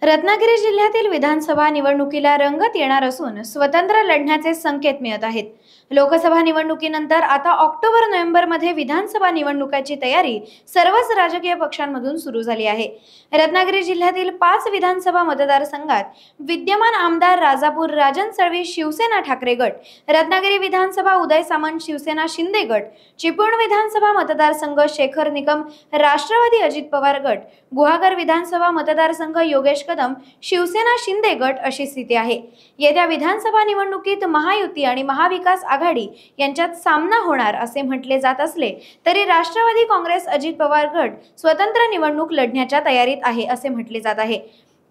रत्नागिरी जिल्ह्यातील विधानसभा निवडणुकीला रंगत येणार असून स्वतंत्र लढण्याचे संकेत मिळत आहेत। लोकसभा निवडणुकीनंतर आता ऑक्टोबर-नोव्हेंबर मध्ये विधानसभा निवडणुकाची तयारी सर्वच राजकीय पक्षांमधून सुरू झाली आहे। रत्नागिरी जिल्ह्यातील 5 विधानसभा मतदारसंघात विद्यमान आमदार राजापूर राजन सळवी शिवसेना ठाकरे गट, रत्नागिरी विधानसभा उदय सामंत शिवसेना शिंदे गट, चिपळूण विधानसभा मतदारसंघ शेखर निकम राष्ट्रवादी अजित पवार गट, गुहागर विधानसभा मतदारसंघ योगेश कदम शिवसेना शिंदे गट अशी स्थिती आहे। येत्या विधानसभा निवडणुकीत महायुती आणि महाविकास आघाडी यांच्यात सामना होणार असे म्हटले जात असले तरी राष्ट्रवादी काँग्रेस अजित पवार गट स्वतंत्र निवडणूक लढण्याच्या तयारीत आहे असे म्हटले जात आहे।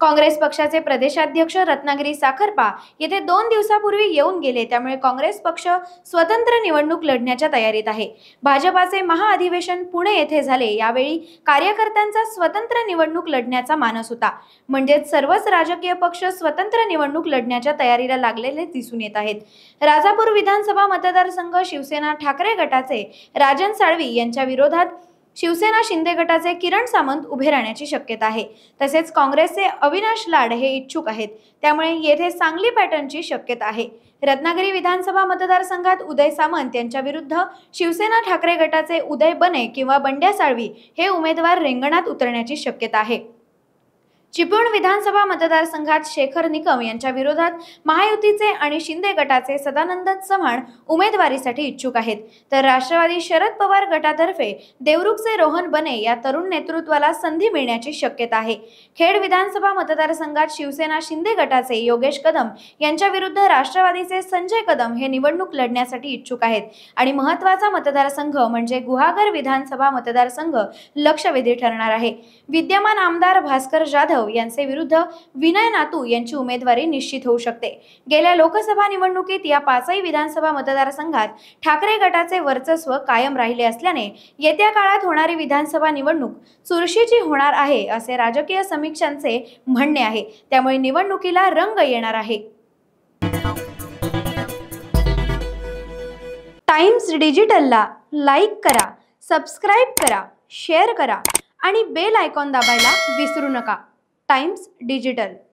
काँग्रेस पक्षाचे प्रदेशाध्यक्ष रत्नागिरी साखरपा येथे 2 दिवसापूर्वी येऊन गेले, त्यामुळे काँग्रेस पक्ष स्वतंत्र निवडणूक लढण्याच्या तयारीत आहे। भाजपाचे महाअधिवेशन पुणे येथे झाले, यावेळी कार्यकर्त्यांचा स्वतंत्र निवडणूक लढण्याचा मानस होता। म्हणजे सर्वच राजकीय पक्ष स्वतंत्र निवडणूक लढण्याच्या तयारीला लागलेले दिसून येत आहेत। राजापूर विधानसभा मतदारसंघ शिवसेना ठाकरे गटाचे राजन सळवी यांच्या विरोधात शिवसेना शिंदे गटाचे किरण सामंत उभे राहण्याची शक्यता आहे। तसेच काँग्रेसचे अविनाश लाड हे इच्छुक आहेत, त्यामुळे येथे चांगली पॅटर्नची शक्यता आहे। रत्नागिरी विधानसभा मतदारसंघात उदय सामंत यांच्या विरुद्ध शिवसेना ठाकरे गटाचे उदय बने किंवा बंड्या साळवी हे उमेदवार रिंगणात उतरण्याची शक्यता आहे। चिपळूण विधानसभा मतदारसंघात शेखर निकम यांच्या विरोधात महायुतीचे आणि शिंदे गटाचे सदानंद चव्हाण उमेदवारीसाठी इच्छुक आहेत, तर राष्ट्रवादी शरद पवार गटातर्फे देवरुखचे रोहन बने या तरुण नेतृत्वाला संधी मिळण्याची शक्यता आहे। खेड विधानसभा मतदारसंघात शिवसेना शिंदे गटाचे योगेश कदम यांच्या विरुद्ध राष्ट्रवादीचे संजय कदम हे निवडणूक लढण्यासाठी इच्छुक आहेत आणि महत्त्वाचा मतदारसंघ म्हणजे गुहागर विधानसभा मतदारसंघ लक्षवेधी ठरणार आहे। विद्यमान आमदार भास्कर जाधव यांचे विरुद्ध विनय नातू यांची उमेदवारी निश्चित होऊ शकते। गेल्या लोकसभा निवडणुकीत या 5ही विधानसभा मतदारसंघात ठाकरे गटाचे वर्चस्व कायम राहिले असल्याने येत्या काळात होणारी विधानसभा निवडणूक चुरशीची होणार आहे असे राजकीय समीक्षकांचे म्हणणे आहे, त्यामुळे निवडणुकीला रंग येणार आहे। टाइम्स डिजिटलला लाईक करा, सबस्क्राइब करा, शेअर करा आणि बेल आयकॉन दाबायला विसरू नका। Times digital.